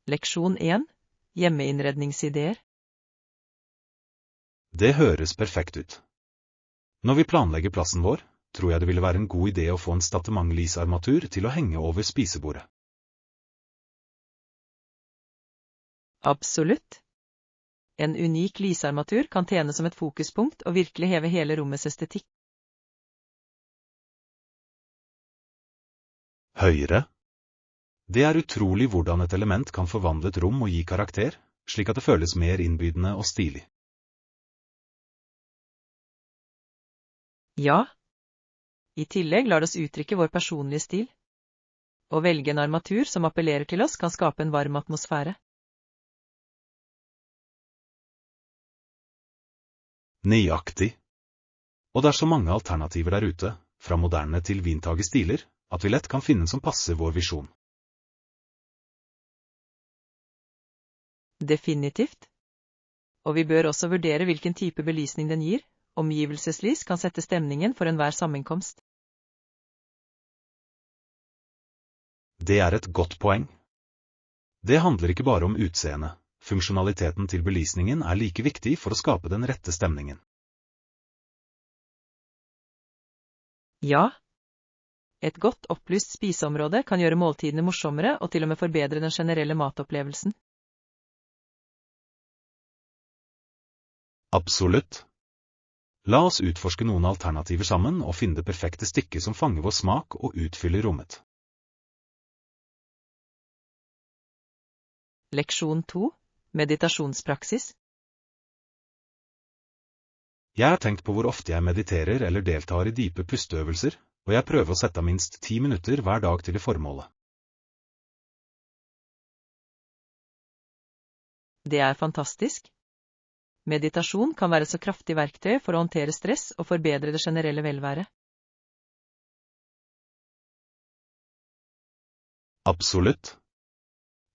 Leksjon 1. Hjemmeinnredningsideer. Det høres perfekt ut. Når vi planlegger plassen vår, tror jeg det ville være en god idé å få en statement-lisarmatur til å henge over spisebordet. Absolutt. En unik lysarmatur kan tjene som et fokuspunkt og virkelig heve hele rommets estetikk. Høyre. Det er utrolig hvordan et element kan forvandle et rom og gi karakter, slik at det føles mer innbydende og stilig. Ja. I tillegg lar det oss uttrykke vår personlige stil. Å velge en armatur som appellerer til oss kan skape en varm atmosfære. Nøyaktig. Og det er så mange alternativer der ute, fra moderne til vintage stiler, at vi lett kan finne en som passer vår visjon. Definitivt. Og vi bør også vurdere hvilken type belysning den gir. Omgivelseslys kan sette stemningen for enhver sammenkomst. Det er et godt poeng. Det handler ikke bare om utseende. Funksjonaliteten til belysningen er like viktig for å skape den rette stemningen. Ja. Et godt opplyst spiseområde kan gjøre måltidene morsommere og til og med forbedre den generelle matopplevelsen. Absolutt. La oss utforske noen alternativer sammen og finne det perfekte stykket som fanger vår smak og utfyller rommet. Leksjon 2. Meditasjonspraksis. Jeg har tenkt på hvor ofte jeg mediterer eller deltar i dype pusteøvelser, og jeg prøver å sette av minst 10 minutter hver dag til det formålet. Det er fantastisk. Meditasjon kan være så kraftig verktøy for å håndtere stress og forbedre det generelle velværet. Absolutt.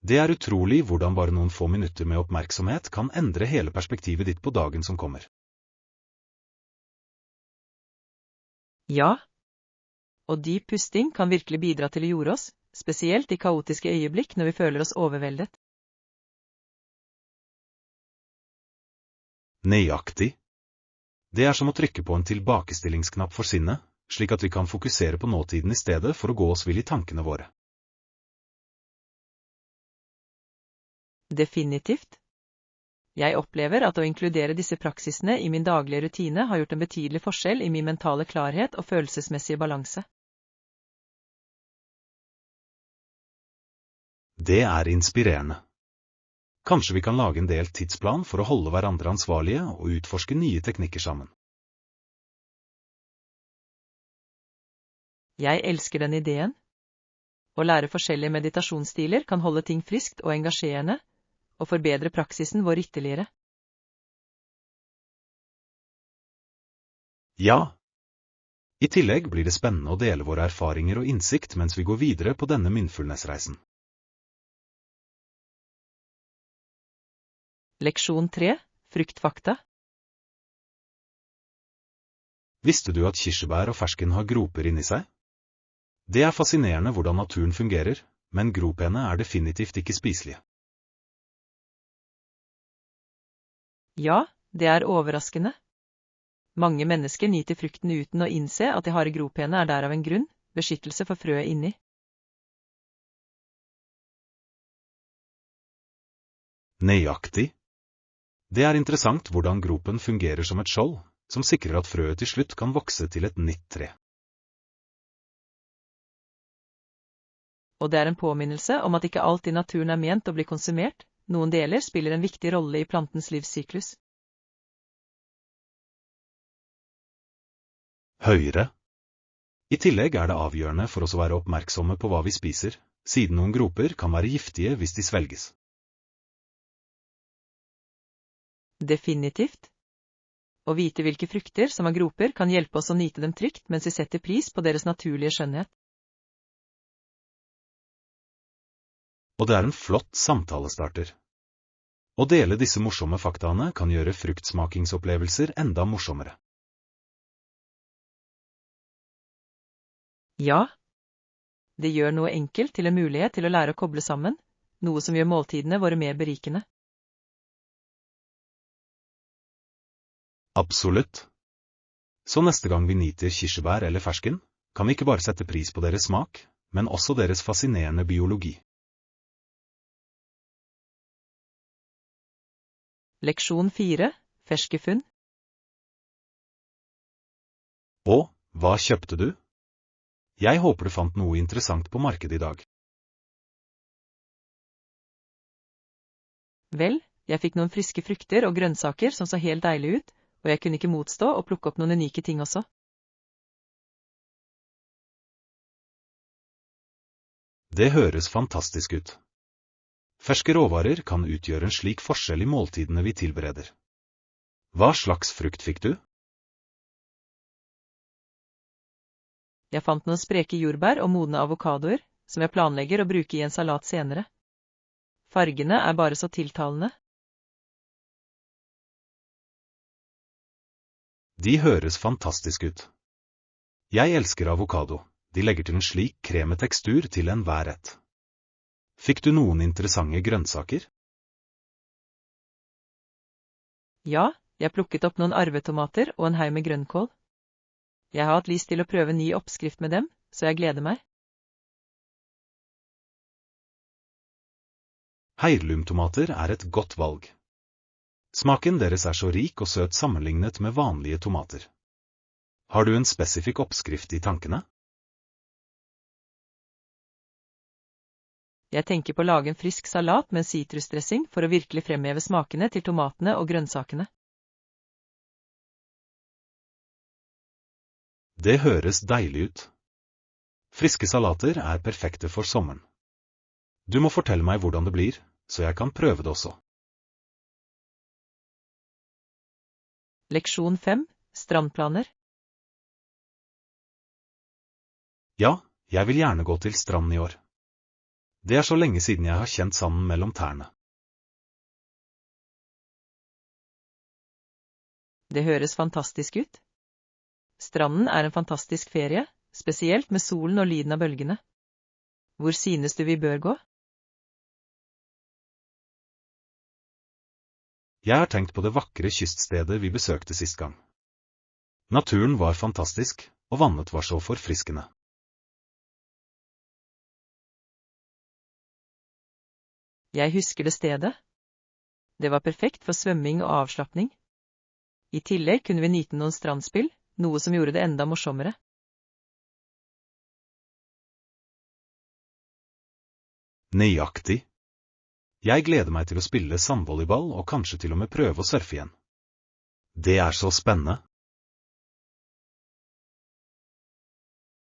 Det er utrolig hvordan bare noen få minutter med oppmerksomhet kan endre hele perspektivet ditt på dagen som kommer. Ja. Og dyp pusting kan virkelig bidra til å jorde oss, spesielt i kaotiske øyeblikk når vi føler oss overveldet. Nøyaktig. Det er som å trykke på en tilbakestillingsknapp for sinnet, slik at vi kan fokusere på nåtiden i stedet for å gå oss vill i tankene våre. Definitivt. Jeg opplever at å inkludere disse praksisene i min daglige rutine har gjort en betydelig forskjell i min mentale klarhet og følelsesmessige balanse. Det er inspirerende. Kanskje vi kan lage en delt tidsplan for å holde hverandre ansvarlige og utforske nye teknikker sammen. Jeg elsker den ideen. Å lære forskjellige meditasjonsstiler kan holde ting friskt og engasjerende, og forbedre praksisen vår ytterligere. Ja. I tillegg blir det spennende å dele våre erfaringer og innsikt mens vi går videre på denne mindfulness-reisen. Leksjon 3. Fruktfakta. Visste du at kirsebær og fersken har groper inni seg? Det er fascinerende hvordan naturen fungerer, men gropene er definitivt ikke spiselige. Ja, det er overraskende. Mange mennesker nyter frukten uten å innse at de harde gropene er der av en grunn, beskyttelse for frøet inni. Nøyaktig. Det er interessant hvordan gropen fungerer som et skjold, som sikrer at frøet til slutt kan vokse til et nytt tre. Og det er en påminnelse om at ikke alt i naturen er ment å bli konsumert, noen deler spiller en viktig rolle i plantens livssyklus. Høyre. I tillegg er det avgjørende for oss å være oppmerksomme på hva vi spiser, siden noen groper kan være giftige hvis de svelges. Definitivt. Å vite hvilke frukter som har groper kan hjelpe oss å nyte dem trygt mens vi setter pris på deres naturlige skjønnhet. Og det er en flott samtalestarter. Å dele disse morsomme faktaene kan gjøre fruktsmakingsopplevelser enda morsommere. Ja. Det gjør noe enkelt til en mulighet til å lære å koble sammen, noe som gjør måltidene våre mer berikende. Absolutt. Så neste gang vi nyter kirsebær eller fersken, kan vi ikke bare sette pris på deres smak, men også deres fascinerende biologi. Leksjon 4. Ferskefunn. Og, hva kjøpte du? Jeg håper du fant noe interessant på markedet i dag. Vel, jeg fikk noen friske frukter og grønnsaker som så helt deilig ut, og jeg kunne ikke motstå å plukke opp noen unike ting også. Det høres fantastisk ut. Ferske råvarer kan utgjøre en slik forskjell i måltidene vi tilbereder. Hva slags frukt fikk du? Jeg fant noen spreke jordbær og modne avokadoer, som jeg planlegger å bruke i en salat senere. Fargene er bare så tiltalende. De høres fantastisk ut. Jeg elsker avokado. De legger til en slik kremetekstur til enhver rett. Fikk du noen interessante grønnsaker? Ja, jeg plukket opp noen arvetomater og en haug med grønnkål. Jeg har hatt lyst til å prøve en ny oppskrift med dem, så jeg gleder meg. Heirlumtomater er et godt valg. Smaken deres er så rik og søt sammenlignet med vanlige tomater. Har du en spesifikk oppskrift i tankene? Jeg tenker på å lage en frisk salat med en sitrusdressing for å virkelig fremheve smakene til tomatene og grønnsakene. Det høres deilig ut. Friske salater er perfekte for sommeren. Du må fortelle meg hvordan det blir, så jeg kan prøve det også. Leksjon 5. Strandplaner. Ja, jeg vil gjerne gå til stranden i år. Det er så lenge siden jeg har kjent sanden mellom tærne. Det høres fantastisk ut. Stranden er en fantastisk ferie, spesielt med solen og lyden av bølgene. Hvor synes du vi bør gå? Jeg har tenkt på det vakre kyststedet vi besøkte sist gang. Naturen var fantastisk, og vannet var så forfriskende. Jeg husker det stedet. Det var perfekt for svømming og avslapping. I tillegg kunne vi nyte noen strandspill, noe som gjorde det enda morsommere. Nøyaktig. Jeg gleder meg til å spille sandvolleyball og kanskje til og med prøve å surfe igjen. Det er så spennende.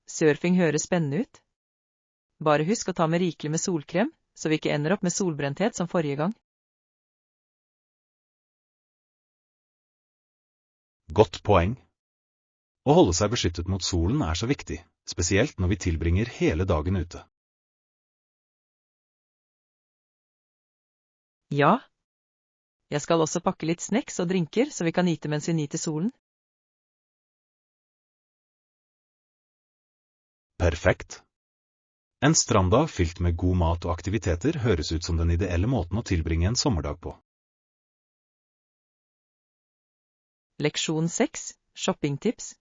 Surfing høres spennende ut. Bare husk å ta med rikelig med solkrem, så vi ikke ender opp med solbrenthet som forrige gang. Godt poeng. Å holde seg beskyttet mot solen er så viktig, spesielt når vi tilbringer hele dagen ute. Ja. Jeg skal også pakke litt snacks og drinker, så vi kan nyte mens vi nyter solen. Perfekt. En stranddag fylt med god mat og aktiviteter høres ut som den ideelle måten å tilbringe en sommerdag på. Leksjon 6. Shoppingtips.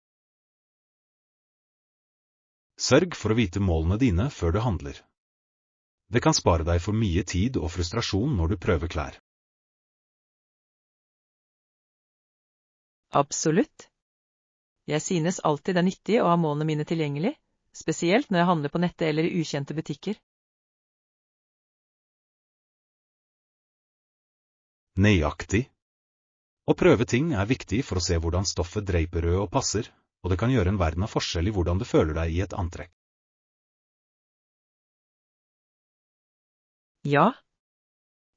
Sørg for å vite målene dine før du handler. Det kan spare deg for mye tid og frustrasjon når du prøver klær. Absolutt. Jeg synes alltid det er nyttig å ha målene mine tilgjengelig, spesielt når jeg handler på nettet eller i ukjente butikker. Nøyaktig. Å prøve ting er viktig for å se hvordan stoffet dreiper og passer, og det kan gjøre en verden av forskjell i hvordan du føler deg i et antrekk. Ja.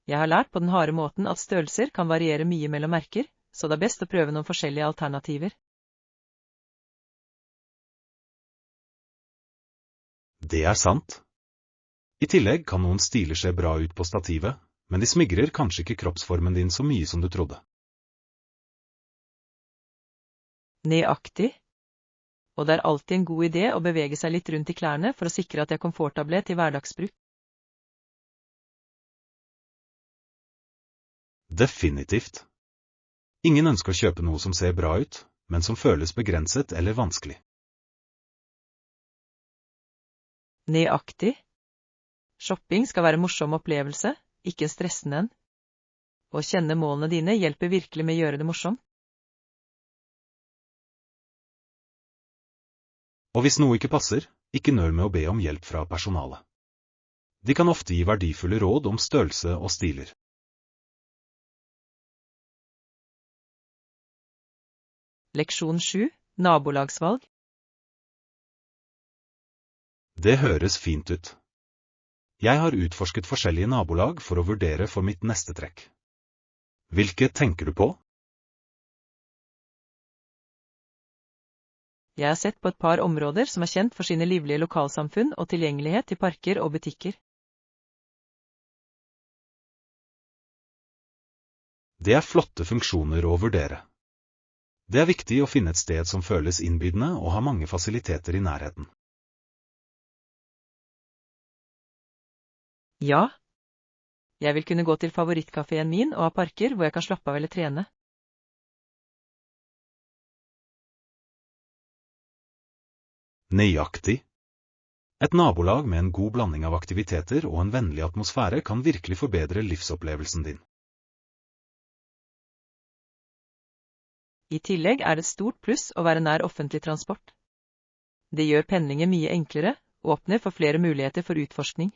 Jeg har lært på den harde måten at størrelser kan variere mye mellom merker, så det er best å prøve noen forskjellige alternativer. Det er sant. I tillegg kan noen stiler se bra ut på stativet, men de smigrer kanskje ikke kroppsformen din så mye som du trodde. Nøyaktig. Og det er alltid en god idé å bevege seg litt rundt i klærne for å sikre at de er komfortable til hverdagsbruk. Definitivt. Ingen ønsker å kjøpe noe som ser bra ut, men som føles begrenset eller vanskelig. Nøyaktig. Shopping skal være en morsom opplevelse, ikke en stressende en. Å kjenne målene dine hjelper virkelig med å gjøre det morsomt. Og hvis noe ikke passer, ikke nøl med å be om hjelp fra personalet. De kan ofte gi verdifulle råd om størrelse og stiler. Leksjon 7. Nabolagsvalg. Det høres fint ut. Jeg har utforsket forskjellige nabolag for å vurdere for mitt neste trekk. Hvilke tenker du på? Jeg har sett på et par områder som er kjent for sine livlige lokalsamfunn og tilgjengelighet til parker og butikker. Det er flotte funksjoner å vurdere. Det er viktig å finne et sted som føles innbydende og har mange fasiliteter i nærheten. Ja. Jeg vil kunne gå til favorittkaféen min og ha parker hvor jeg kan slappe av eller trene. Nøyaktig. Et nabolag med en god blanding av aktiviteter og en vennlig atmosfære kan virkelig forbedre livsopplevelsen din. I tillegg er det et stort pluss å være nær offentlig transport. Det gjør pendlinger mye enklere, og åpner for flere muligheter for utforskning.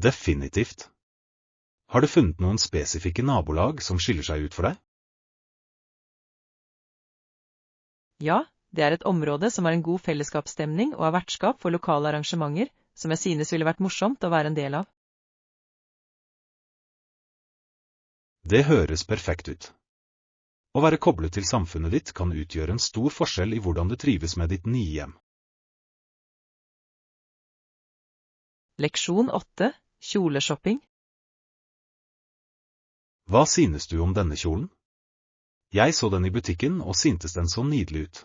Definitivt. Har du funnet noen spesifikke nabolag som skiller seg ut for deg? Ja, det er et område som har en god fellesskapsstemning og har vertskap for lokale arrangementer, som jeg synes ville vært morsomt å være en del av. Det høres perfekt ut. Å være koblet til samfunnet ditt kan utgjøre en stor forskjell i hvordan du trives med ditt nye hjem. Leksjon 8. Kjoleshopping. Hva synes du om denne kjolen? Jeg så den i butikken og syntes den så nydelig ut.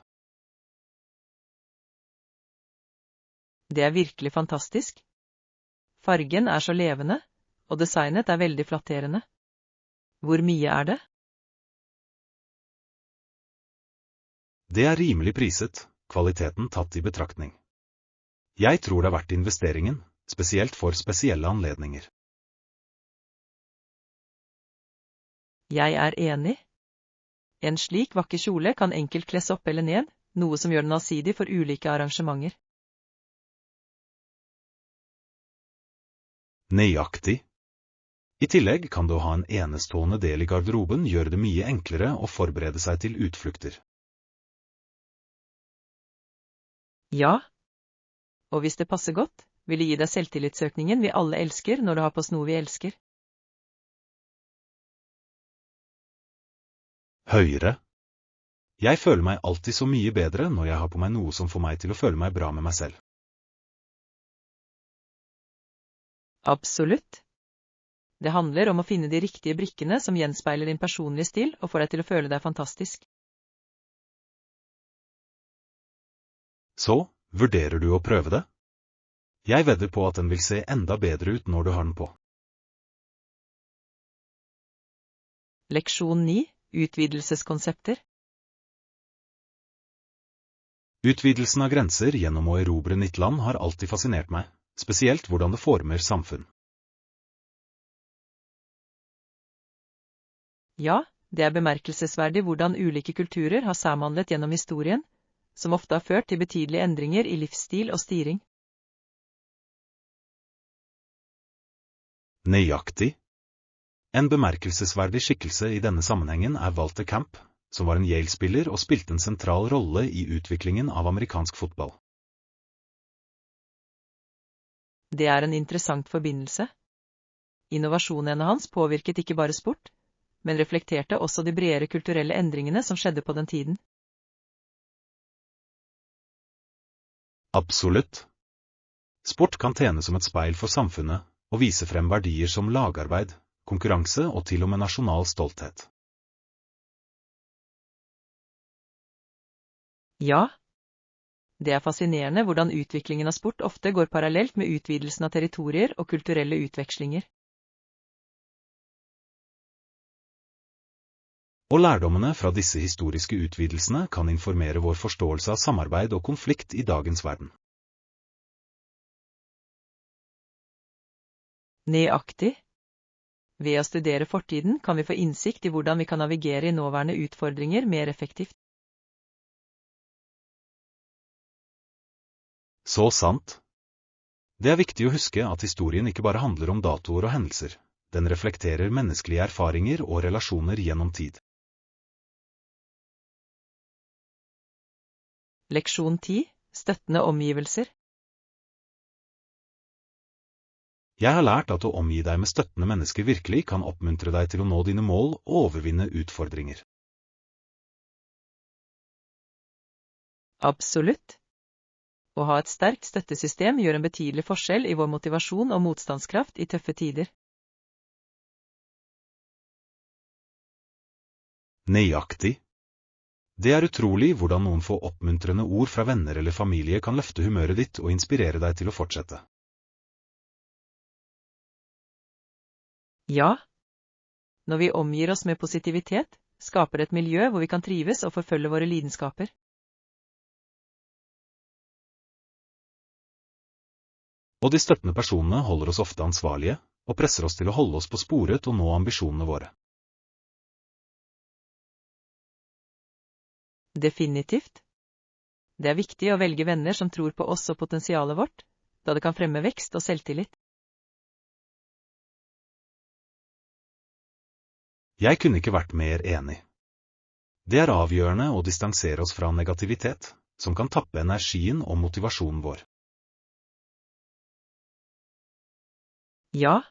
Det er virkelig fantastisk. Fargen er så levende, og designet er veldig flatterende. Hvor mye er det? Det er rimelig priset, kvaliteten tatt i betraktning. Jeg tror det er verdt investeringen, spesielt for spesielle anledninger. Jeg er enig. En slik vakker kjole kan enkelt kles opp eller ned, noe som gjør den allsidig for ulike arrangementer. Nøyaktig. I tillegg kan det å ha en enestående del i garderoben gjøre det mye enklere å forberede seg til utflukter. Ja. Og hvis det passer godt, vil det gi deg selvtillitsøkningen vi alle elsker når du har på oss noe vi elsker. Høyere. Jeg føler meg alltid så mye bedre når jeg har på meg noe som får meg til å føle meg bra med meg selv. Absolutt. Det handler om å finne de riktige brikkene som gjenspeiler din personlige stil og får deg til å føle deg fantastisk. Så, vurderer du å prøve det? Jeg vedder på at den vil se enda bedre ut når du har den på. Leksjon 9. Utvidelseskonsepter. Utvidelsen av grenser gjennom å erobre nytt land har alltid fascinert meg, spesielt hvordan det former samfunn. Ja, det er bemerkelsesverdig hvordan ulike kulturer har samhandlet gjennom historien, som ofte har ført til betydelige endringer i livsstil og styring. Nøyaktig. En bemerkelsesverdig skikkelse i denne sammenhengen er Walter Camp, som var en Yale-spiller og spilte en sentral rolle i utviklingen av amerikansk fotball. Det er en interessant forbindelse. Innovasjonene hans påvirket ikke bare sport, men reflekterte også de bredere kulturelle endringene som skjedde på den tiden. Absolutt. Sport kan tjene som et speil for samfunnet, og vise frem verdier som lagarbeid, konkurranse og til og med nasjonal stolthet. Ja. Det er fascinerende hvordan utviklingen av sport ofte går parallelt med utvidelsen av territorier og kulturelle utvekslinger. Og lærdommene fra disse historiske utvidelsene kan informere vår forståelse av samarbeid og konflikt i dagens verden. Nøyaktig. Ved å studere fortiden kan vi få innsikt i hvordan vi kan navigere i nåværende utfordringer mer effektivt. Så sant. Det er viktig å huske at historien ikke bare handler om datoer og hendelser, den reflekterer menneskelige erfaringer og relasjoner gjennom tid. Leksjon 10. Støttende omgivelser. Jeg har lært at å omgi deg med støttende mennesker virkelig kan oppmuntre deg til å nå dine mål og overvinne utfordringer. Absolutt. Å ha et sterkt støttesystem gjør en betydelig forskjell i vår motivasjon og motstandskraft i tøffe tider. Nøyaktig. Det er utrolig hvordan noen få oppmuntrende ord fra venner eller familie kan løfte humøret ditt og inspirere deg til å fortsette. Ja. Når vi omgir oss med positivitet, skaper det et miljø hvor vi kan trives og forfølge våre lidenskaper. Og de støttende personene holder oss ofte ansvarlige, og presser oss til å holde oss på sporet og nå ambisjonene våre. Definitivt. Det er viktig å velge venner som tror på oss og potensialet vårt, da det kan fremme vekst og selvtillit. Jeg kunne ikke vært mer enig. Det er avgjørende å distansere oss fra negativitet, som kan tappe energien og motivasjonen vår. Ja.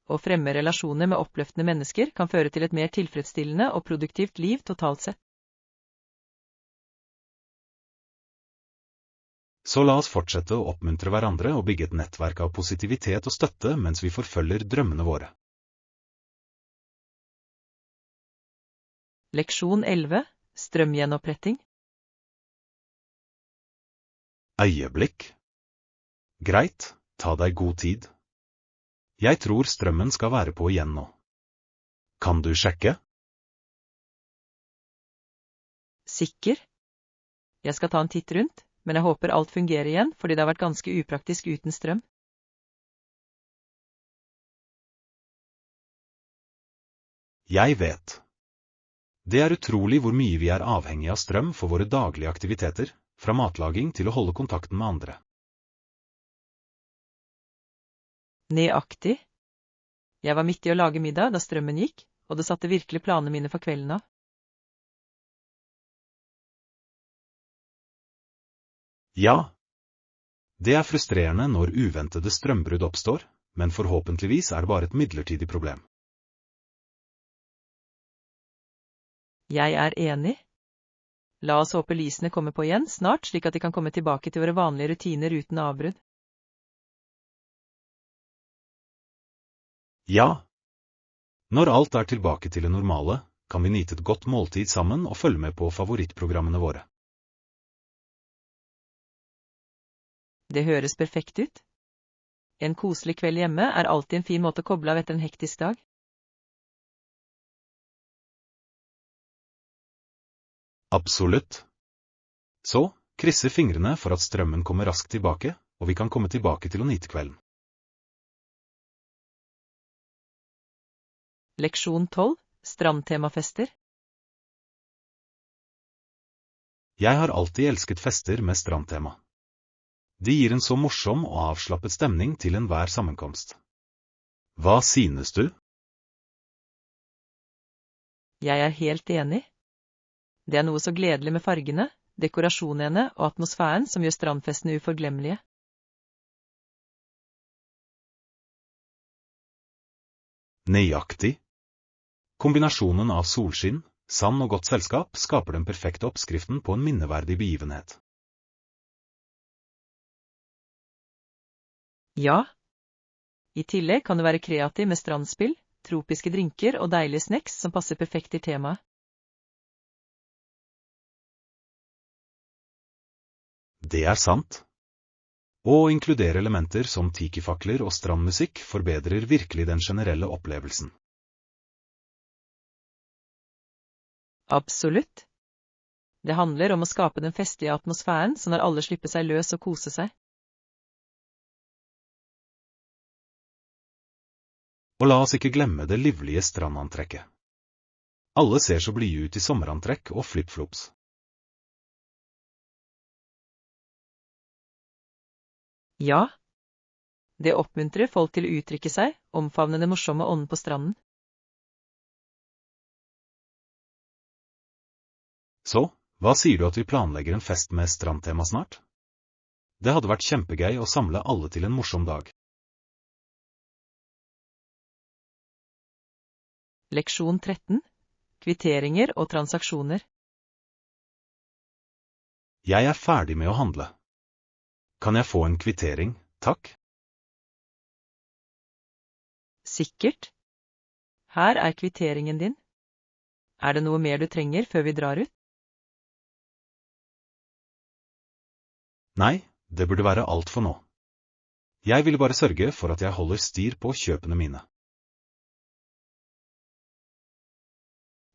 Å fremme relasjoner med oppløftende mennesker kan føre til et mer tilfredsstillende og produktivt liv totalt sett. Så la oss fortsette å oppmuntre hverandre og bygge et nettverk av positivitet og støtte mens vi forfølger drømmene våre. Leksjon 11. Strømgjenoppretting. Øyeblikk. Greit, ta deg god tid. Jeg tror strømmen skal være på igjen nå. Kan du sjekke? Sikker? Jeg skal ta en titt rundt, men jeg håper alt fungerer igjen, fordi det har vært ganske upraktisk uten strøm. Jeg vet. Det er utrolig hvor mye vi er avhengig av strøm for våre daglige aktiviteter, fra matlaging til å holde kontakten med andre. Nøyaktig. Jeg var midt i å lage middag da strømmen gikk, og det satte virkelig planene mine for kvelden av. Ja. Det er frustrerende når uventede strømbrudd oppstår, men forhåpentligvis er det bare et midlertidig problem. Jeg er enig. La oss håpe lysene kommer på igjen snart, slik at de kan komme tilbake til våre vanlige rutiner uten avbrudd. Ja. Når alt er tilbake til det normale, kan vi nyte et godt måltid sammen og følge med på favorittprogrammene våre. Det høres perfekt ut. En koselig kveld hjemme er alltid en fin måte å koble av etter en hektisk dag. Absolutt. Så, krysser fingrene for at strømmen kommer raskt tilbake, og vi kan komme tilbake til å nyte kvelden. Leksjon 12. Strandtemafester. Jeg har alltid elsket fester med strandtema. De gir en så morsom og avslappet stemning til enhver sammenkomst. Hva synes du? Jeg er helt enig. Det er noe så gledelig med fargene, dekorasjonene og atmosfæren som gjør strandfestene uforglemmelige. Nøyaktig. Kombinasjonen av solskinn, sand og godt selskap skaper den perfekte oppskriften på en minneverdig begivenhet. Ja. I tillegg kan du være kreativ med strandspill, tropiske drinker og deilige snacks som passer perfekt til temaet. Det er sant. Å inkludere elementer som tikifakler og strandmusikk forbedrer virkelig den generelle opplevelsen. Absolutt. Det handler om å skape den festlige atmosfæren, så når alle slipper seg løs og kose seg. Og la oss ikke glemme det livlige strandantrekket. Alle ser så blide ut i sommerantrekk og flip-flops. Ja, det oppmuntrer folk til å uttrykke seg, omfavne den morsomme ånden på stranden. Så, hva sier du at vi planlegger en fest med strandtema snart? Det hadde vært kjempegøy å samle alle til en morsom dag. Leksjon 13. Kvitteringer og transaksjoner. Jeg er ferdig med å handle. Kan jeg få en kvittering, takk? Sikkert. Her er kvitteringen din. Er det noe mer du trenger før vi drar ut? Nei, det burde være alt for nå. Jeg ville bare sørge for at jeg holder styr på kjøpene mine.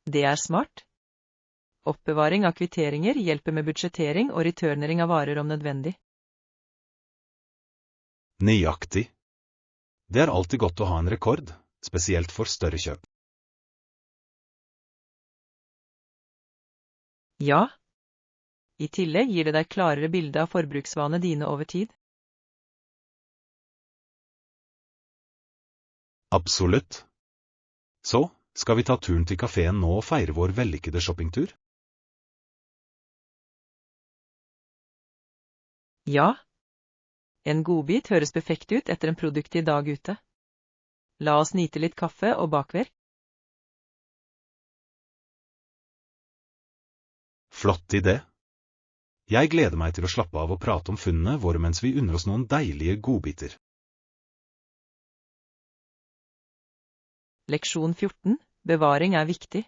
Det er smart. Oppbevaring av kvitteringer hjelper med budsjettering og returnering av varer om nødvendig. Nøyaktig. Det er alltid godt å ha en rekord, spesielt for større kjøp. Ja. I tillegg gir det deg klarere bilde av forbruksvanene dine over tid. Absolutt. Så, skal vi ta turen til kaféen nå og feire vår vellykkede shoppingtur? Ja. En godbit høres perfekt ut etter en produktiv dag ute. La oss nyte litt kaffe og bakverk. Flott idé. Jeg gleder meg til å slappe av og prate om funnene våre mens vi unner oss noen deilige godbiter. Leksjon 14. Bevaring er viktig.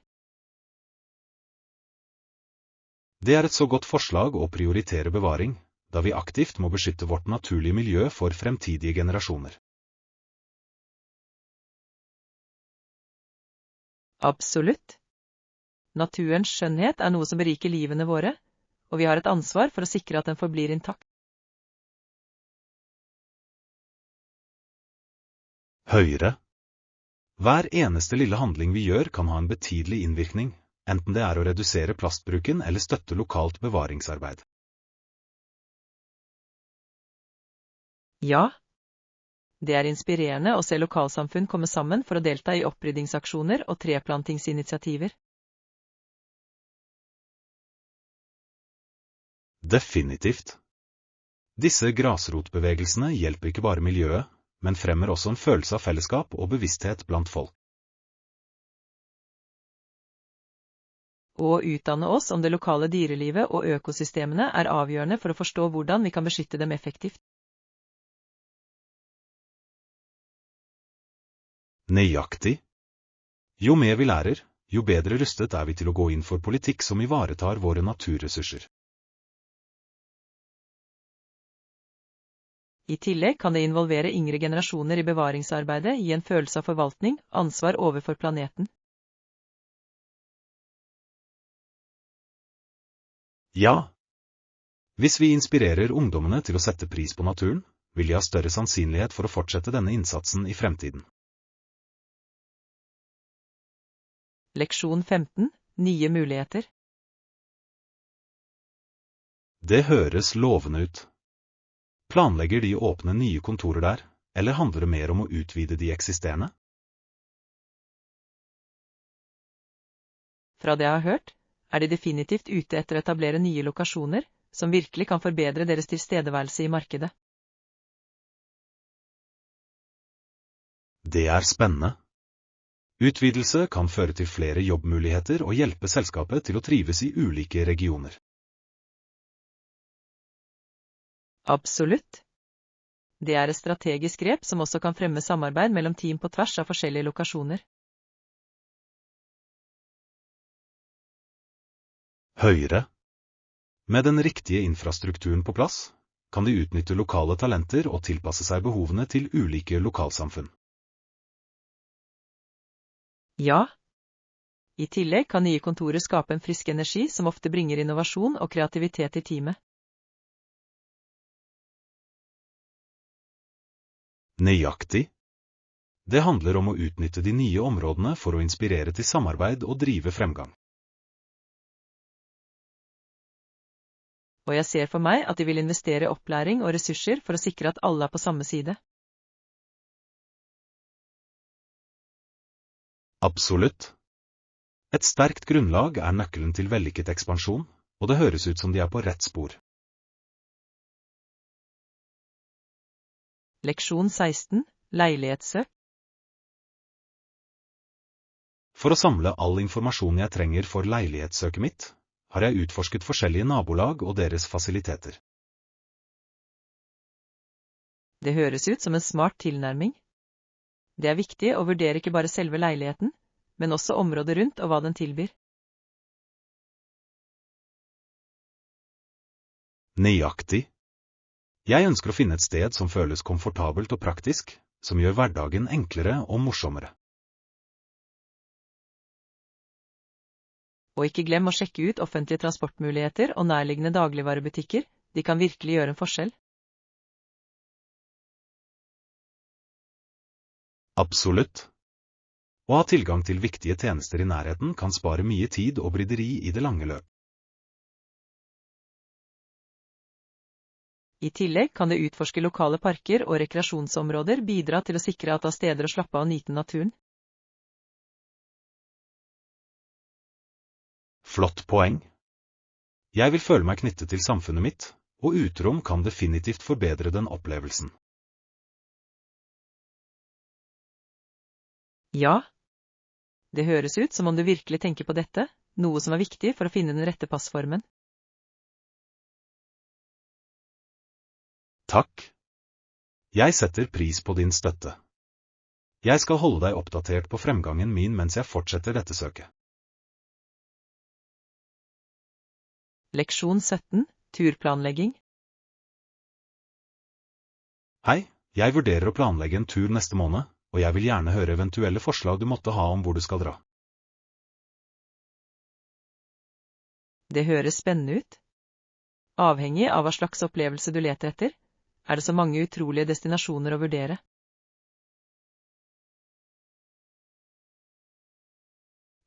Det er et så godt forslag å prioritere bevaring, da vi aktivt må beskytte vårt naturlige miljø for fremtidige generasjoner. Absolutt. Naturens skjønnhet er noe som beriker livene våre, og vi har et ansvar for å sikre at den forblir intakt. Høyre. Hver eneste lille handling vi gjør kan ha en betydelig innvirkning, enten det er å redusere plastbruken eller støtte lokalt bevaringsarbeid. Ja. Det er inspirerende å se lokalsamfunn komme sammen for å delta i opprydningsaksjoner og treplantingsinitiativer. Definitivt. Disse grasrotbevegelsene hjelper ikke bare miljøet, men fremmer også en følelse av fellesskap og bevissthet blant folk. Å utdanne oss om det lokale dyrelivet og økosystemene er avgjørende for å forstå hvordan vi kan beskytte dem effektivt. Nøyaktig. Jo mer vi lærer, jo bedre rustet er vi til å gå inn for politikk som ivaretar våre naturressurser. I tillegg kan det involvere yngre generasjoner i bevaringsarbeidet gi en følelse av forvaltning, ansvar overfor planeten. Ja. Hvis vi inspirerer ungdommene til å sette pris på naturen, vil de ha større sannsynlighet for å fortsette denne innsatsen i fremtiden. Leksjon 15. Nye muligheter. Det høres lovende ut. Planlegger de å åpne nye kontorer der, eller handler det mer om å utvide de eksisterende? Fra det jeg har hørt, er de definitivt ute etter å etablere nye lokasjoner, som virkelig kan forbedre deres tilstedeværelse i markedet. Det er spennende. Utvidelse kan føre til flere jobbmuligheter og hjelpe selskapet til å trives i ulike regioner. Absolutt. Det er et strategisk grep som også kan fremme samarbeid mellom team på tvers av forskjellige lokasjoner. Høyre. Med den riktige infrastrukturen på plass, kan de utnytte lokale talenter og tilpasse seg behovene til ulike lokalsamfunn. Ja. I tillegg kan nye kontorer skape en frisk energi som ofte bringer innovasjon og kreativitet i teamet. Nøyaktig. Det handler om å utnytte de nye områdene for å inspirere til samarbeid og drive fremgang. Og jeg ser for meg at de vil investere opplæring og ressurser for å sikre at alle er på samme side. Absolutt. Et sterkt grunnlag er nøkkelen til vellykket ekspansjon, og det høres ut som de er på rett spor. Leksjon 16. Leilighetssøk. For å samle all informasjon jeg trenger for leilighetssøket mitt, har jeg utforsket forskjellige nabolag og deres fasiliteter. Det høres ut som en smart tilnærming. Det er viktig å vurdere ikke bare selve leiligheten, men også området rundt og hva den tilbyr. Nøyaktig. Jeg ønsker å finne et sted som føles komfortabelt og praktisk, som gjør hverdagen enklere og morsommere. Og ikke glem å sjekke ut offentlige transportmuligheter og nærliggende dagligvarebutikker, de kan virkelig gjøre en forskjell. Absolutt. Å ha tilgang til viktige tjenester i nærheten kan spare mye tid og bryderi i det lange løp. I tillegg kan det utforske lokale parker og rekreasjonsområder bidra til å sikre at det er steder å slappe av og nyte naturen. Flott poeng. Jeg vil føle meg knyttet til samfunnet mitt, og uterom kan definitivt forbedre den opplevelsen. Ja. Det høres ut som om du virkelig tenker på dette, noe som er viktig for å finne den rette passformen. Takk. Jeg setter pris på din støtte. Jeg skal holde deg oppdatert på fremgangen min mens jeg fortsetter dette søket. Leksjon 17. Turplanlegging. Hei, jeg vurderer å planlegge en tur neste måned, og jeg vil gjerne høre eventuelle forslag du måtte ha om hvor du skal dra. Det høres spennende ut. Avhengig av hva slags opplevelse du leter etter, er det så mange utrolige destinasjoner å vurdere.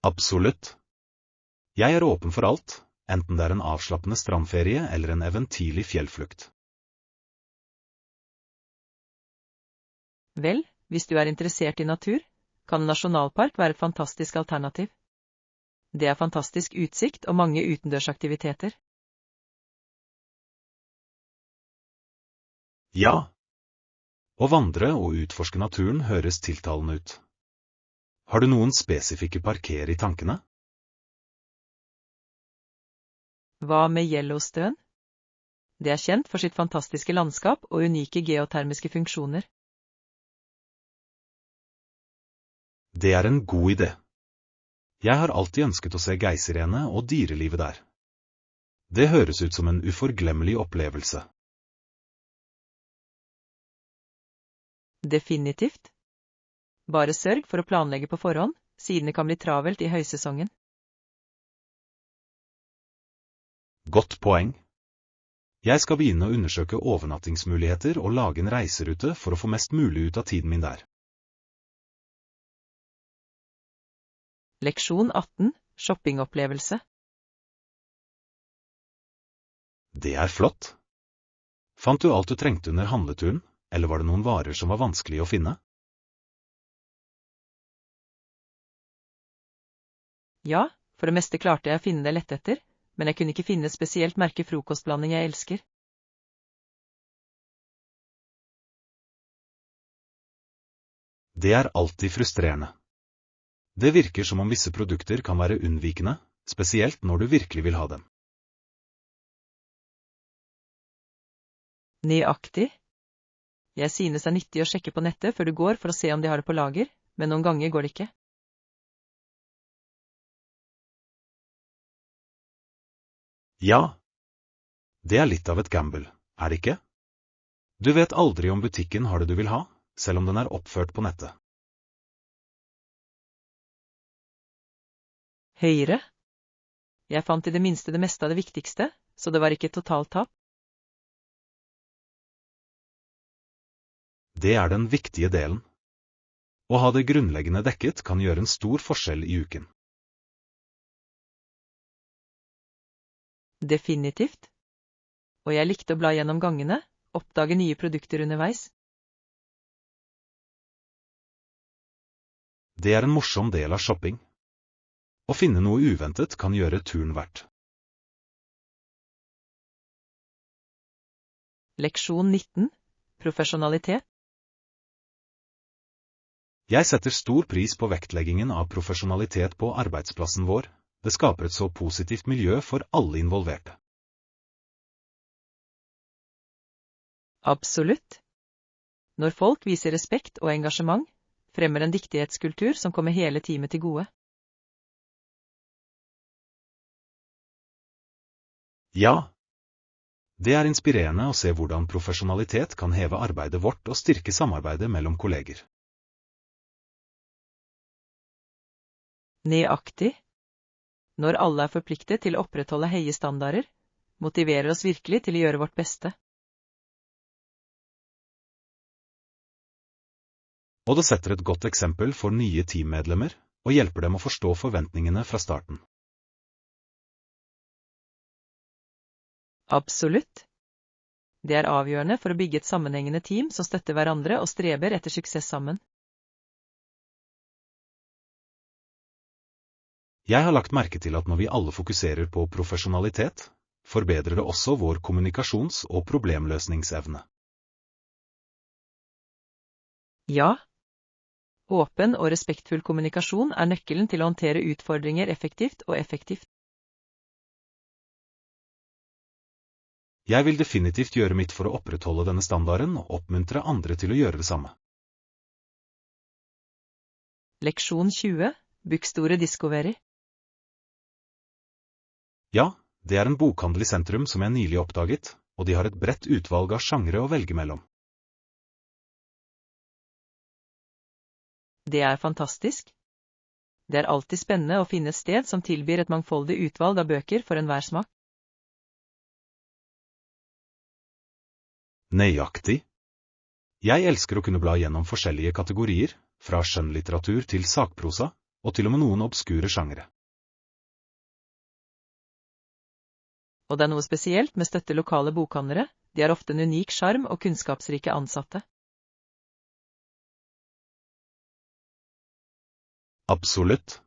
Absolutt. Jeg er åpen for alt, enten det er en avslappende strandferie eller en eventyrlig fjellflukt. Vel, hvis du er interessert i natur, kan en nasjonalpark være et fantastisk alternativ. Det er fantastisk utsikt og mange utendørsaktiviteter. Ja. Å vandre og utforske naturen høres tiltalende ut. Har du noen spesifikke parker i tankene? Hva med Yellowstone? Det er kjent for sitt fantastiske landskap og unike geotermiske funksjoner. Det er en god idé. Jeg har alltid ønsket å se geysirene og dyrelivet der. Det høres ut som en uforglemmelig opplevelse. Definitivt. Bare sørg for å planlegge på forhånd, siden det kan bli travelt i høysesongen. Godt poeng. Jeg skal begynne å undersøke overnattingsmuligheter og lage en reiserute for å få mest mulig ut av tiden min der. Leksjon 18. Shoppingopplevelse. Det er flott. Fant du alt du trengte under handleturen, eller var det noen varer som var vanskelig å finne? Ja, for det meste klarte jeg å finne det lett etter, men jeg kunne ikke finne et spesielt merke frokostblanding jeg elsker. Det er alltid frustrerende. Det virker som om visse produkter kan være unnvikende, spesielt når du virkelig vil ha dem. Nøyaktig. Jeg synes det er nyttig å sjekke på nettet før du går for å se om de har det på lager, men noen ganger går det ikke. Ja. Det er litt av et gamble, er det ikke? Du vet aldri om butikken har det du vil ha, selv om den er oppført på nettet. Høyre. Jeg fant i det minste det meste av det viktigste, så det var ikke et totalt tap. Det er den viktige delen. Å ha det grunnleggende dekket kan gjøre en stor forskjell i uken. Definitivt. Og jeg likte å bla gjennom gangene, oppdage nye produkter underveis. Det er en morsom del av shopping. Å finne noe uventet kan gjøre turen verdt. Leksjon 19. Profesjonalitet. Jeg setter stor pris på vektleggingen av profesjonalitet på arbeidsplassen vår. Det skaper et så positivt miljø for alle involverte. Absolutt. Når folk viser respekt og engasjement, fremmer en dyktighetskultur som kommer hele teamet til gode. Ja. Det er inspirerende å se hvordan profesjonalitet kan heve arbeidet vårt og styrke samarbeidet mellom kolleger. Nøyaktig. Når alle er forpliktet til å opprettholde høye standarder, motiverer oss virkelig til å gjøre vårt beste. Og det setter et godt eksempel for nye teammedlemmer, og hjelper dem å forstå forventningene fra starten. Absolutt. Det er avgjørende for å bygge et sammenhengende team som støtter hverandre og streber etter suksess sammen. Jeg har lagt merke til at når vi alle fokuserer på profesjonalitet, forbedrer det også vår kommunikasjons- og problemløsningsevne. Ja. Åpen og respektfull kommunikasjon er nøkkelen til å håndtere utfordringer effektivt og effektivt. Jeg vil definitivt gjøre mitt for å opprettholde denne standarden og oppmuntre andre til å gjøre det samme. Leksjon 20. Bookstore Discovery. Ja, det er en bokhandel i sentrum som jeg nylig oppdaget, og de har et bredt utvalg av sjangre å velge mellom. Det er fantastisk. Det er alltid spennende å finne et sted som tilbyr et mangfoldig utvalg av bøker for enhver smak. Nøyaktig. Jeg elsker å kunne bla gjennom forskjellige kategorier, fra skjønnlitteratur til sakprosa, og til og med noen obskure sjangre. Og det er noe spesielt med støtte lokale bokhandlere, de har ofte en unik sjarm og kunnskapsrike ansatte. Absolutt.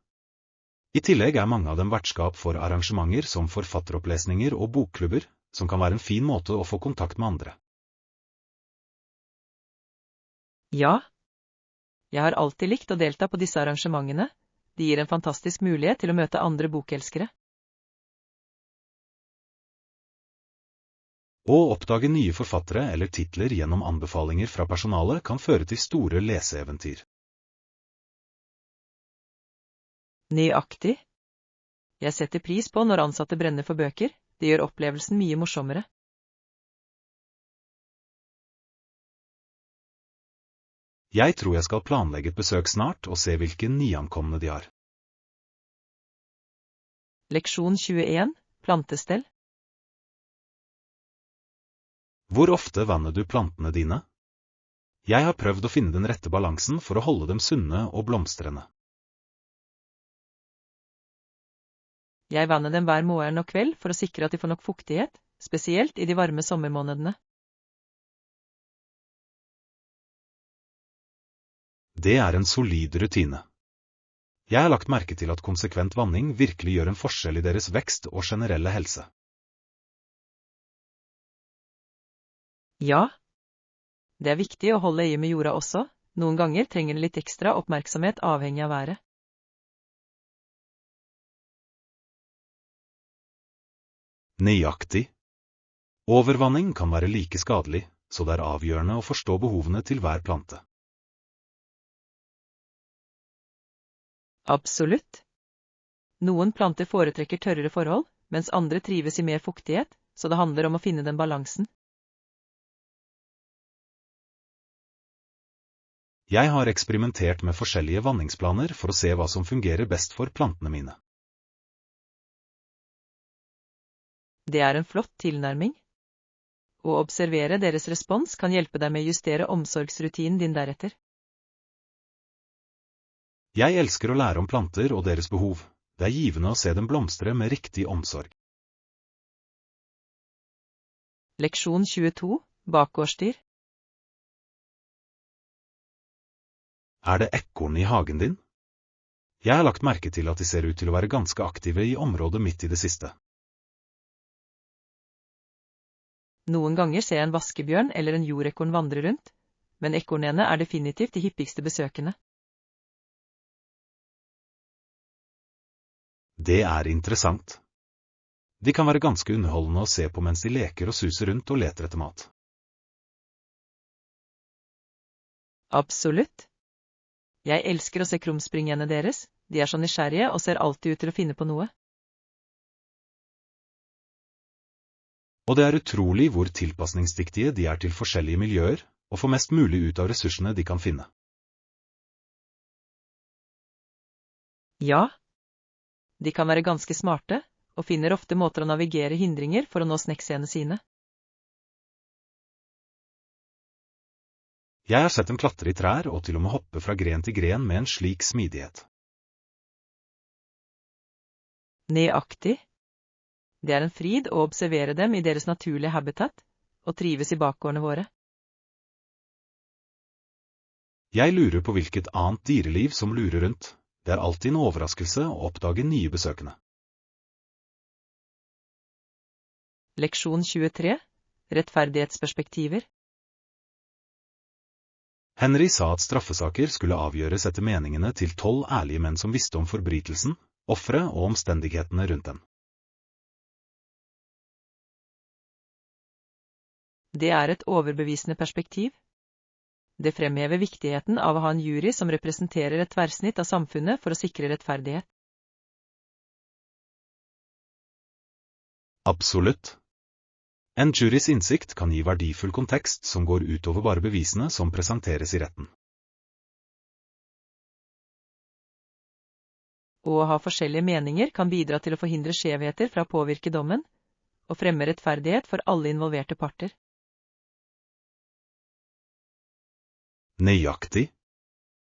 I tillegg er mange av dem vertskap for arrangementer som forfatteropplesninger og bokklubber, som kan være en fin måte å få kontakt med andre. Ja. Jeg har alltid likt å delta på disse arrangementene, de gir en fantastisk mulighet til å møte andre bokelskere. Å oppdage nye forfattere eller titler gjennom anbefalinger fra personalet kan føre til store leseeventyr. Nøyaktig. Jeg setter pris på når ansatte brenner for bøker, det gjør opplevelsen mye morsommere. Jeg tror jeg skal planlegge et besøk snart og se hvilke nyankomne de har. Leksjon 21. Plantestell. Hvor ofte vanner du plantene dine? Jeg har prøvd å finne den rette balansen for å holde dem sunne og blomstrende. Jeg vanner dem hver morgen og kveld for å sikre at de får nok fuktighet, spesielt i de varme sommermånedene. Det er en solid rutine. Jeg har lagt merke til at konsekvent vanning virkelig gjør en forskjell i deres vekst og generelle helse. Ja. Det er viktig å holde øye med jorda også, noen ganger trenger den litt ekstra oppmerksomhet avhengig av været. Nøyaktig. Overvanning kan være like skadelig, så det er avgjørende å forstå behovene til hver plante. Absolutt. Noen planter foretrekker tørrere forhold, mens andre trives i mer fuktighet, så det handler om å finne den balansen. Jeg har eksperimentert med forskjellige vanningsplaner for å se hva som fungerer best for plantene mine. Det er en flott tilnærming. Å observere deres respons kan hjelpe deg med å justere omsorgsrutinen din deretter. Jeg elsker å lære om planter og deres behov. Det er givende å se dem blomstre med riktig omsorg. Leksjon 22, bakgårdsdyr. Er det ekorn i hagen din? Jeg har lagt merke til at de ser ut til å være ganske aktive i området midt i det siste. Noen ganger ser jeg en vaskebjørn eller en jordekorn vandre rundt, men ekornene er definitivt de hyppigste besøkende. Det er interessant. De kan være ganske underholdende å se på mens de leker og suser rundt og leter etter mat. Absolutt. Jeg elsker å se krumspringene deres, de er så nysgjerrige og ser alltid ut til å finne på noe. Og det er utrolig hvor tilpasningsdyktige de er til forskjellige miljøer, og får mest mulig ut av ressursene de kan finne. Ja, de kan være ganske smarte, og finner ofte måter å navigere hindringer for å nå snekkseene sine. Jeg har sett dem klatre i trær og til og med hoppe fra gren til gren med en slik smidighet. Nøyaktig. Det er en fryd å observere dem i deres naturlige habitat, og trives i bakgårdene våre. Jeg lurer på hvilket annet dyreliv som lurer rundt. Det er alltid en overraskelse å oppdage nye besøkende. Leksjon 23, rettferdighetsperspektiver. Henry sa at straffesaker skulle avgjøres etter meningene til 12 ærlige menn som visste om forbrytelsen, offeret og omstendighetene rundt den. Det er et overbevisende perspektiv. Det fremhever viktigheten av å ha en jury som representerer et tverrsnitt av samfunnet for å sikre rettferdighet. Absolutt. En jurys innsikt kan gi verdifull kontekst som går utover bare bevisene som presenteres i retten. Å ha forskjellige meninger kan bidra til å forhindre skjevheter fra å påvirke dommen, og fremme rettferdighet for alle involverte parter. Nøyaktig.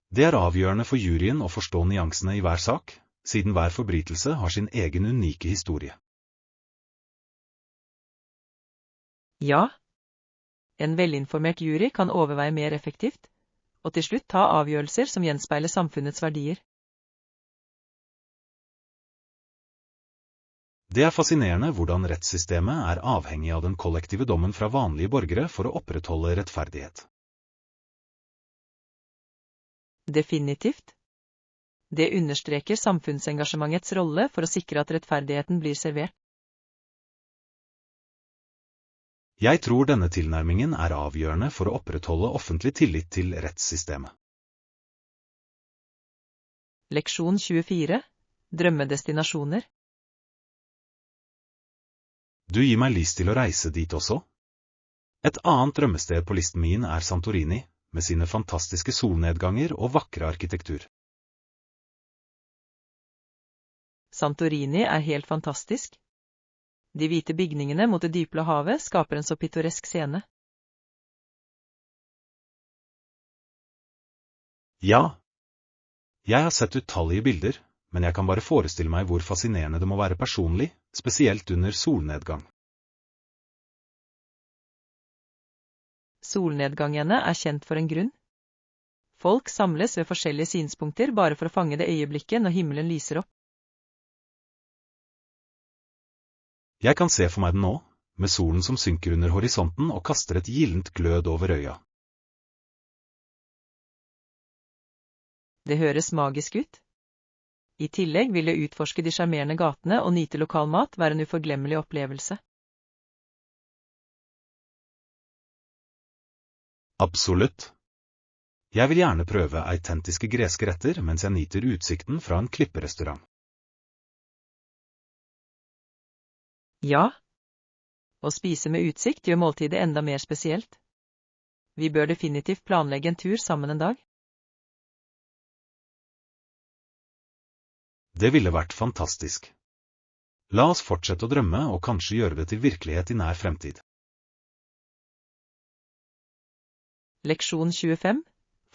Det er avgjørende for juryen å forstå nyansene i hver sak, siden hver forbrytelse har sin egen unike historie. Ja, en velinformert jury kan overveie mer effektivt, og til slutt ta avgjørelser som gjenspeiler samfunnets verdier. Det er fascinerende hvordan rettssystemet er avhengig av den kollektive dommen fra vanlige borgere for å opprettholde rettferdighet. Definitivt. Det understreker samfunnsengasjementets rolle for å sikre at rettferdigheten blir servert. Jeg tror denne tilnærmingen er avgjørende for å opprettholde offentlig tillit til rettssystemet. Leksjon 24, drømmedestinasjoner. Du gir meg lyst til å reise dit også. Et annet drømmested på listen min er Santorini, med sine fantastiske solnedganger og vakre arkitektur. Santorini er helt fantastisk. De hvite bygningene mot det dypblå havet skaper en så pittoresk scene. Ja. Jeg har sett utallige bilder, men jeg kan bare forestille meg hvor fascinerende det må være personlig, spesielt under solnedgang. Solnedgangene er kjent for en grunn. Folk samles ved forskjellige synspunkter bare for å fange det øyeblikket når himmelen lyser opp. Jeg kan se for meg den nå, med solen som synker under horisonten og kaster et gyllent glød over øya. Det høres magisk ut. I tillegg vil det utforske de sjarmerende gatene og nyte lokal mat være en uforglemmelig opplevelse. Absolutt. Jeg vil gjerne prøve autentiske greske retter mens jeg nyter utsikten fra en klipperestaurant. Ja. Å spise med utsikt gjør måltidet enda mer spesielt. Vi bør definitivt planlegge en tur sammen en dag. Det ville vært fantastisk. La oss fortsette å drømme og kanskje gjøre det til virkelighet i nær fremtid. Leksjon 25.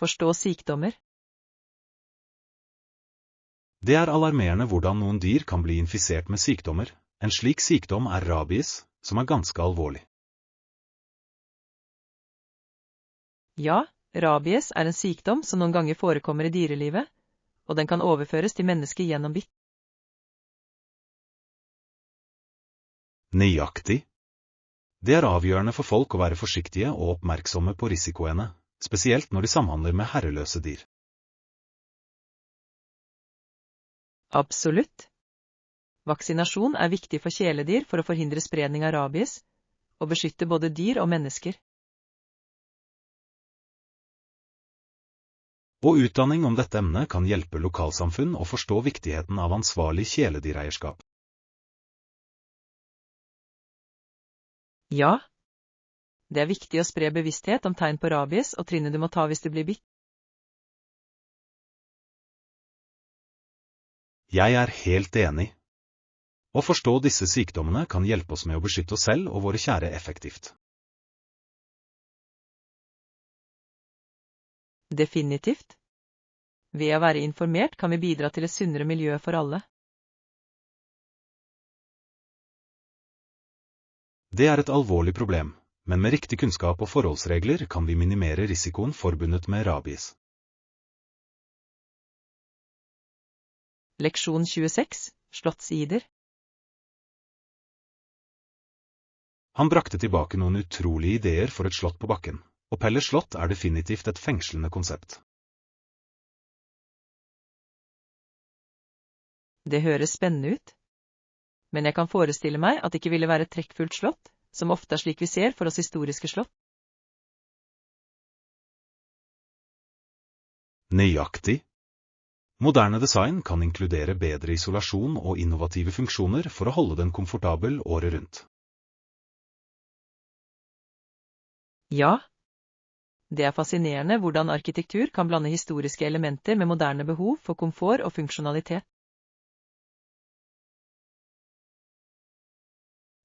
Forstå sykdommer. Det er alarmerende hvordan noen dyr kan bli infisert med sykdommer. En slik sykdom er rabies, som er ganske alvorlig. Ja, rabies er en sykdom som noen ganger forekommer i dyrelivet, og den kan overføres til mennesker gjennom bitt. Nøyaktig. Det er avgjørende for folk å være forsiktige og oppmerksomme på risikoene, spesielt når de samhandler med herreløse dyr. Absolutt. Vaksinasjon er viktig for kjæledyr for å forhindre spredning av rabies, og beskytte både dyr og mennesker. Og utdanning om dette emnet kan hjelpe lokalsamfunn å forstå viktigheten av ansvarlig kjæledyreierskap. Ja, det er viktig å spre bevissthet om tegn på rabies og trinnet du må ta hvis du blir bitt. Jeg er helt enig. Å forstå disse sykdommene kan hjelpe oss med å beskytte oss selv og våre kjære effektivt. Definitivt. Ved å være informert kan vi bidra til et sunnere miljø for alle. Det er et alvorlig problem, men med riktig kunnskap og forholdsregler kan vi minimere risikoen forbundet med rabies. Leksjon 26. Slottssider. Han brakte tilbake noen utrolige ideer for et slott på bakken, og Pelles slott er definitivt et fengslende konsept. Det høres spennende ut, men jeg kan forestille meg at det ikke ville være et trekkfullt slott, som ofte er slik vi ser for oss historiske slott. Nøyaktig. Moderne design kan inkludere bedre isolasjon og innovative funksjoner for å holde den komfortabel året rundt. Ja, det er fascinerende hvordan arkitektur kan blande historiske elementer med moderne behov for komfort og funksjonalitet.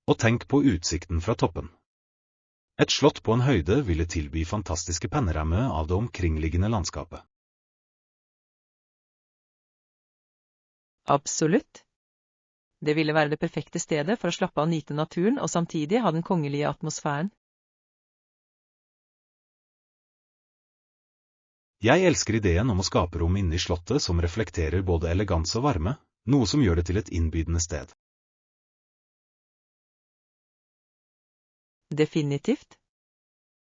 Og tenk på utsikten fra toppen. Et slott på en høyde ville tilby fantastiske panorama av det omkringliggende landskapet. Absolutt. Det ville være det perfekte stedet for å slappe av og nyte naturen og samtidig ha den kongelige atmosfæren. Jeg elsker ideen om å skape rom inne i slottet som reflekterer både eleganse og varme, noe som gjør det til et innbydende sted. Definitivt.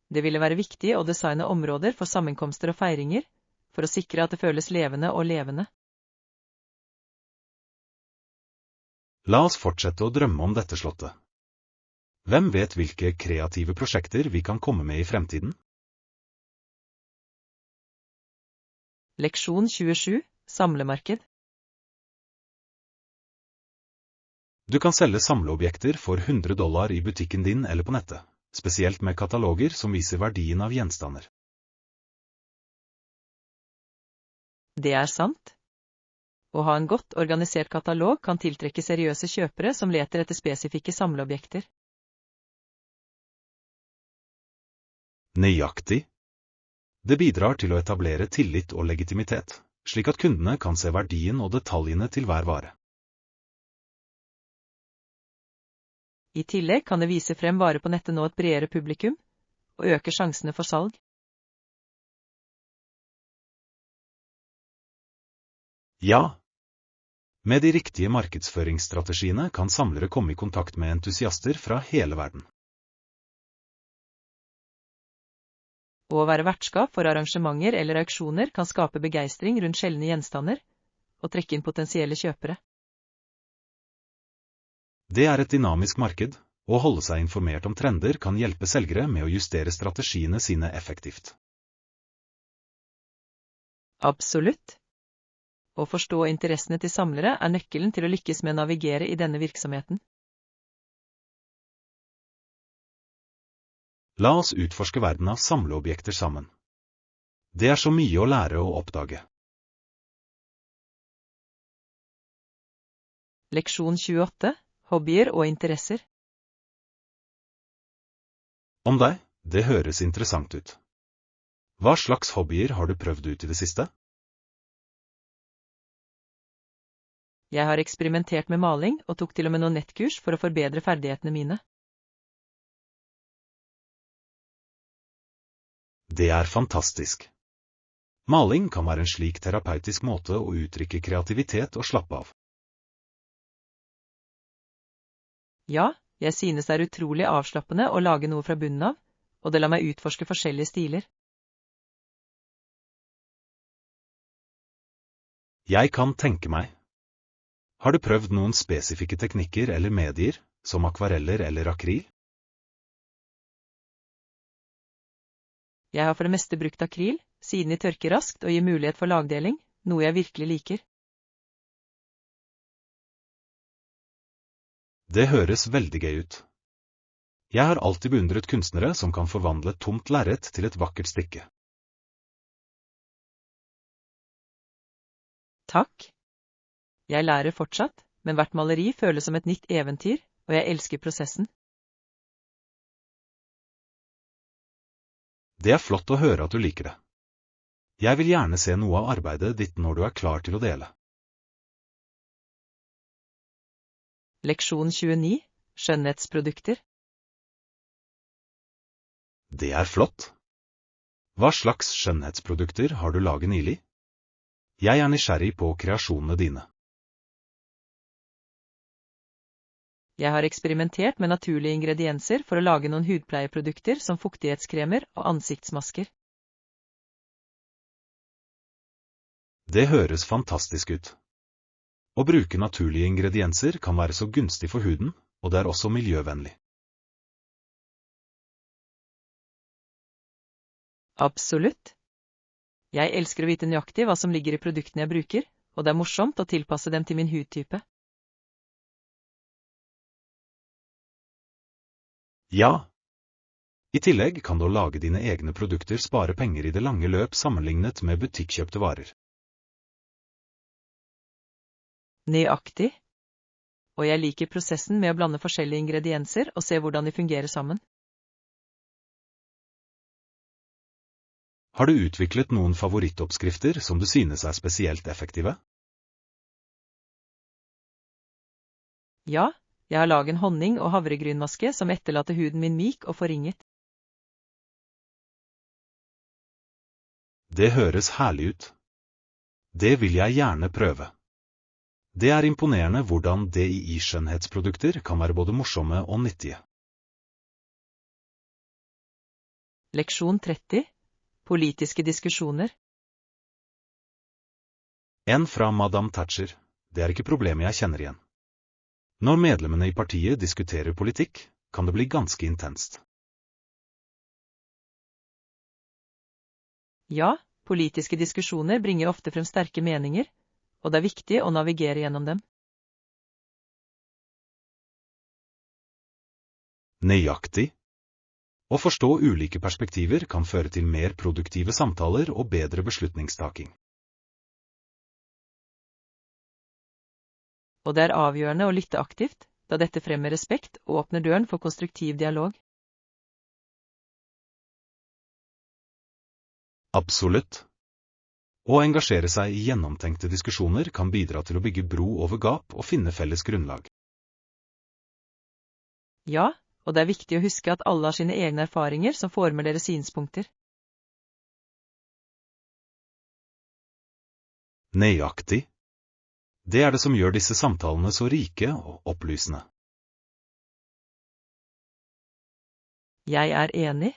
Det ville være viktig å designe områder for sammenkomster og feiringer, for å sikre at det føles levende og levende. La oss fortsette å drømme om dette slottet. Hvem vet hvilke kreative prosjekter vi kan komme med i fremtiden? Leksjon 27. Samlemarked. Du kan selge samleobjekter for $100 i butikken din eller på nettet, spesielt med kataloger som viser verdien av gjenstander. Det er sant. Å ha en godt organisert katalog kan tiltrekke seriøse kjøpere som leter etter spesifikke samleobjekter. Nøyaktig. Det bidrar til å etablere tillit og legitimitet, slik at kundene kan se verdien og detaljene til hver vare. I tillegg kan det vise frem varer på nettet nå et bredere publikum, og øke sjansene for salg. Ja. Med de riktige markedsføringsstrategiene kan samlere komme i kontakt med entusiaster fra hele verden. Å være vertskap for arrangementer eller auksjoner kan skape begeistring rundt sjeldne gjenstander, og trekke inn potensielle kjøpere. Det er et dynamisk marked, og å holde seg informert om trender kan hjelpe selgere med å justere strategiene sine effektivt. Absolutt. Å forstå interessene til samlere er nøkkelen til å lykkes med å navigere i denne virksomheten. La oss utforske verden av samleobjekter sammen. Det er så mye å lære og oppdage. Leksjon 28. Hobbyer og interesser. Om deg, det høres interessant ut. Hva slags hobbyer har du prøvd ut i det siste? Jeg har eksperimentert med maling og tok til og med noen nettkurs for å forbedre ferdighetene mine. Det er fantastisk. Maling kan være en slik terapeutisk måte å uttrykke kreativitet og slappe av. Ja, jeg synes det er utrolig avslappende å lage noe fra bunnen av, og det lar meg utforske forskjellige stiler. Jeg kan tenke meg. Har du prøvd noen spesifikke teknikker eller medier, som akvareller eller akryl? Jeg har for det meste brukt akryl, siden de tørker raskt og gir mulighet for lagdeling, noe jeg virkelig liker. Det høres veldig gøy ut. Jeg har alltid beundret kunstnere som kan forvandle et tomt lerret til et vakkert stykke. Takk. Jeg lærer fortsatt, men hvert maleri føles som et nytt eventyr, og jeg elsker prosessen. Det er flott å høre at du liker det. Jeg vil gjerne se noe av arbeidet ditt når du er klar til å dele. Leksjon 29. Skjønnhetsprodukter. Det er flott. Hva slags skjønnhetsprodukter har du laget nylig? Jeg er nysgjerrig på kreasjonene dine. Jeg har eksperimentert med naturlige ingredienser for å lage noen hudpleieprodukter som fuktighetskremer og ansiktsmasker. Det høres fantastisk ut. Å bruke naturlige ingredienser kan være så gunstig for huden, og det er også miljøvennlig. Absolutt. Jeg elsker å vite nøyaktig hva som ligger i produktene jeg bruker, og det er morsomt å tilpasse dem til min hudtype. Ja. I tillegg kan du å lage dine egne produkter spare penger i det lange løp sammenlignet med butikkjøpte varer. Nøyaktig. Og jeg liker prosessen med å blande forskjellige ingredienser og se hvordan de fungerer sammen. Har du utviklet noen favorittoppskrifter som du synes er spesielt effektive? Ja, jeg har laget en honning- og havregrynmaske som etterlater huden min myk og forringet. Det høres herlig ut. Det vil jeg gjerne prøve. Det er imponerende hvordan DIY-skjønnhetsprodukter kan være både morsomme og nyttige. Leksjon 30. Politiske diskusjoner. En fra Madame Thatcher. Det er ikke problemet jeg kjenner igjen. Når medlemmene i partiet diskuterer politikk, kan det bli ganske intenst. Ja, politiske diskusjoner bringer ofte frem sterke meninger, og det er viktig å navigere gjennom dem. Nøyaktig. Å forstå ulike perspektiver kan føre til mer produktive samtaler og bedre beslutningstaking. Og det er avgjørende å lytte aktivt, da dette fremmer respekt og åpner døren for konstruktiv dialog. Absolutt. Å engasjere seg i gjennomtenkte diskusjoner kan bidra til å bygge bro over gap og finne felles grunnlag. Ja, og det er viktig å huske at alle har sine egne erfaringer som former deres synspunkter. Nøyaktig. Det er det som gjør disse samtalene så rike og opplysende. Jeg er enig.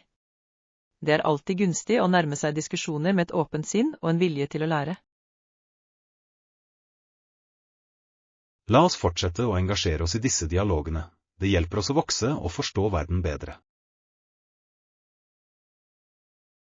Det er alltid gunstig å nærme seg diskusjoner med et åpent sinn og en vilje til å lære. La oss fortsette å engasjere oss i disse dialogene. Det hjelper oss å vokse og forstå verden bedre.